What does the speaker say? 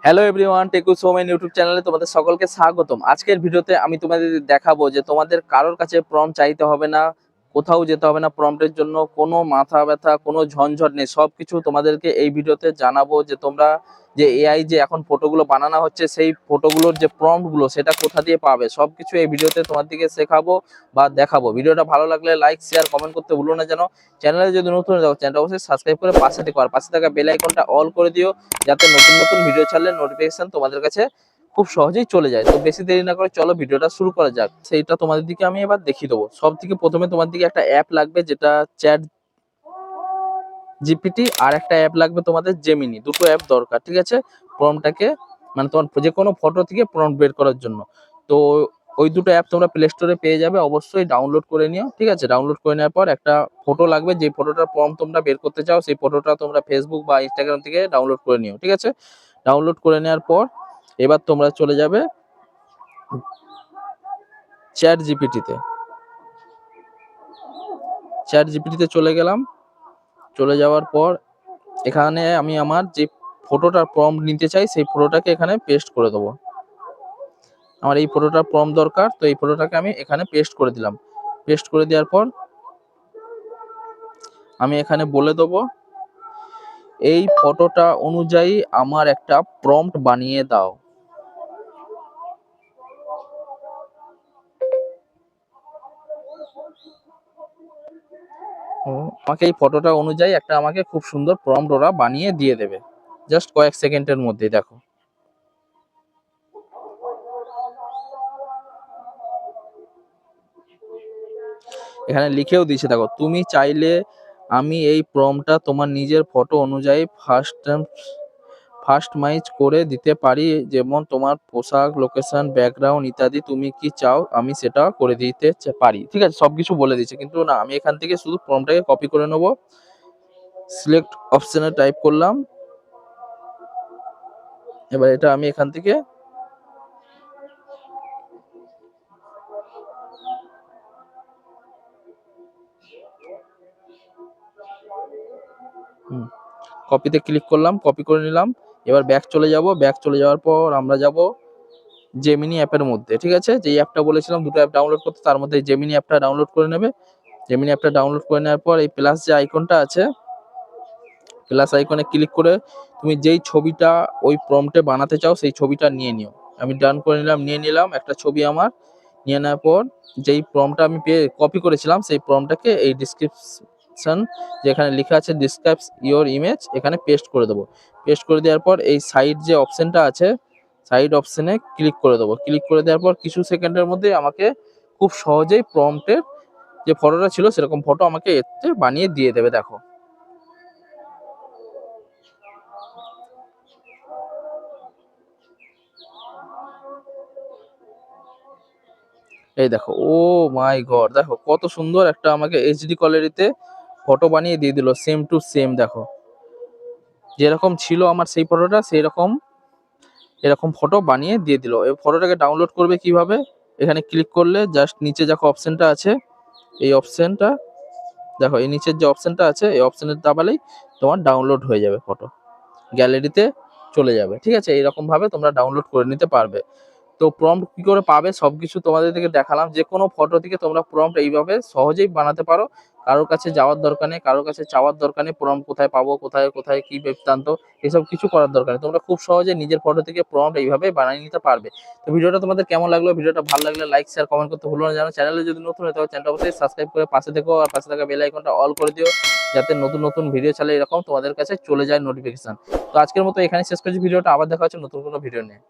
Hello everyone, টেকু Somen YouTube চ্যানেলে তোমাদের সকলকে স্বাগতম। আজকের ভিডিওতে আমি তোমাদের দেখাবো যে তোমাদের কারোর কাছে প্রম্পট চাইতে হবে না, কোথাও যেতে হবে না প্রম্পটের জন্য, কোনো মাথা ব্যথা, কোনো ঝঞ্ঝট নেই। সবকিছু তোমাদেরকে এই ভিডিওতে জানাবো যে তোমরা যে এআই যে এখন ফটোগুলো বানানো হচ্ছে, সেই ফটোগুলোর যে প্রম্পটগুলো সেটা কোথা দিয়ে পাবে, সবকিছু এই ভিডিওতে তোমাদেরকে শেখাবো বা দেখাবো। ভিডিওটা ভালো লাগলে লাইক, শেয়ার, কমেন্ট করতে ভুলো না যেন। চ্যানেলে যদি নতুন হয়ে যাও, চ্যানেলটা অবশ্যই সাবস্ক্রাইব করে পাশে থেকো, আর পাশে থাকা বেল আইকনটা অল করে দিও, যাতে নতুন নতুন ভিডিও ছাড়লে নোটিফিকেশন তোমাদের কাছে খুব সহজেই চলে যায়। তো বেশি দেরি না করে চলো ভিডিওটা শুরু করা যাক। সেইটা তোমাদের দিকে আমি এবার দেখিয়ে দেবো। সব থেকে প্রথমে তোমার দিকে একটা অ্যাপ লাগবে, যেটা চ্যাট জিপিটি, আর একটা অ্যাপ লাগবে তোমাদের জেমিনি। দুটো অ্যাপ দরকার, ঠিক আছে, প্রম্পটটাকে মানে তোমার যে কোনো ফটো থেকে প্রম্পট বের করার জন্য। তো ওই দুটো অ্যাপ তোমরা প্লে স্টোরে পেয়ে যাবে, অবশ্যই ডাউনলোড করে নিও। ঠিক আছে, ডাউনলোড করে নেওয়ার পর একটা ফটো লাগবে, যে ফটোটার প্রম্পট তোমরা বের করতে চাও সেই ফটোটা তোমরা ফেসবুক বা ইনস্টাগ্রাম থেকে ডাউনলোড করে নিও। ঠিক আছে, ডাউনলোড করে নেওয়ার পর এবার তোমরা চলে যাবে চ্যাট জিপিটিতে। চ্যাট জিপিটিতে চলে গেলাম। চলে যাওয়ার পর এখানে আমি আমার যে ফটোটার প্রম্পট নিতে চাই সেই ফটোটাকে এখানে পেস্ট করে দেবো। আমার এই ফটোটার প্রম্পট দরকার, তো এই ফটোটাকে আমি এখানে পেস্ট করে দিলাম। পেস্ট করে দেওয়ার পর আমি এখানে বলে দেবো, এই ফটোটা অনুযায়ী আমার একটা প্রম্পট বানিয়ে দাও। আমাকে এই ফটোটা অনুযায়ী একটা আমাকে খুব সুন্দর প্রম্পট ওরা বানিয়ে দিয়ে দেবে, জাস্ট কয়েক সেকেন্ডের মধ্যে। দেখো, এখানে লিখেও দিয়েছে, দেখো, তুমি চাইলে আমি এই প্রম্পটটা তোমার নিজের ফটো অনুযায়ী কাস্টমাইজ করে দিতে পারি, যেমন তোমার পোশাক, লোকেশন, ব্যাকগ্রাউন্ড ইত্যাদি। তুমি কি চাও আমি সেটা করে দিতে পারি। ঠিক আছে, সবকিছু বলে দিচ্ছে, কিন্তু না, আমি এখান থেকে শুধু প্রম্পটটাকে কপি করে নেবো। সিলেক্ট অপশনে টাইপ করলাম। এবার এটা আমি এখান থেকে কপিতে ক্লিক করলাম, কপি করে নিলাম। এবার ব্যাক চলে যাব। ব্যাক চলে যাওয়ার পর আমরা যাব জেমিনি অ্যাপের মধ্যে। ঠিক আছে, যে অ্যাপটা বলেছিলাম দুটো অ্যাপ ডাউনলোড করতে, তার মধ্যে জেমিনি অ্যাপটা ডাউনলোড করে নেবে। জেমিনি অ্যাপটা ডাউনলোড করে নেওয়ার পর এই প্লাস যে আইকনটা আছে, প্লাস আইকনে ক্লিক করে তুমি যেই ছবিটা ওই প্রম্পটে বানাতে চাও সেই ছবিটা নিয়ে নিও। আমি ডান করে নিলাম, নিয়ে নিলাম একটা ছবি আমার। নিয়ে নেওয়ার পর যেই প্রম্পটটা আমি কপি করেছিলাম সেই প্রম্পটটাকে এই ডিসক্রিপশন যেখানে লেখা আছে ডিসক্রাইবস ইওর ইমেজ, এখানে পেস্ট করে দেবো। পেস্ট করে দেওয়ার পর এই সাইড যে অপশনটা আছে, সাইড অপশনে ক্লিক করে দেবো। ক্লিক করে দেওয়ার পর কিছু সেকেন্ডের মধ্যে আমাকে খুব সহজেই প্রম্পটের যে ফটোটা ছিল সেরকম ফটো আমাকে এতে বানিয়ে দিয়ে দেবে। দেখো, এই দেখো, ও মাই গড, দেখো কত সুন্দর একটা আমাকে এইচডি কোয়ালিটিতে ফটো বানিয়ে দিয়ে দিল, সেম টু সেম। দেখো, যেরকম ছিল আমার সেই ফটোটা, সেই রকম এরকম ফটো বানিয়ে দিয়ে দিল। এই ফটোটাকে ডাউনলোড করবে কিভাবে, এখানে ক্লিক করলে জাস্ট নিচে দেখো অপশনটা আছে, এই অপশনটা দেখো, এই নিচের যে অপশনটা আছে এই অপশনের দাবালেই তোমার ডাউনলোড হয়ে যাবে, ফটো গ্যালারিতে চলে যাবে। ঠিক আছে, এইরকম ভাবে তোমরা ডাউনলোড করে নিতে পারবে। তো প্রম্পট কি করে পাবে সবকিছু তোমাদের থেকে দেখালাম। যে কোনো ফটো থেকে তোমরা প্রম্পট এইভাবে সহজেই বানাতে পারো। কারোর কাছে যাওয়ার দরকার নেই, কারোর কাছে চাওয়ার দরকার নেই প্রম্পট কোথায় পাবো, কোথায় কোথায় কি বৃত্তান্ত, এসব কিছু করার দরকার নেই। তোমরা খুব সহজে নিজের ফটো থেকে প্রম্পট এইভাবে বানিয়ে নিতে পারবে। তো ভিডিওটা তোমাদের কেমন লাগলো, ভিডিওটা ভালো লাগলে লাইক, শেয়ার, কমেন্ট করতে ভুলো না যেন। চ্যানেলে যদি নতুন হয় তাহলে চ্যানেলটা অবশ্যই সাবস্ক্রাইব করে পাশে থেকো, আর পাশে থাকা বেল আইকনটা অল করে দিও, যাতে নতুন নতুন ভিডিও ছাড়লে এরকম তোমাদের কাছে চলে যায় নোটিফিকেশন। তো আজকের মতো এখানে শেষ করছি ভিডিওটা, আবার দেখা হচ্ছে নতুন কোনো ভিডিও নিয়ে।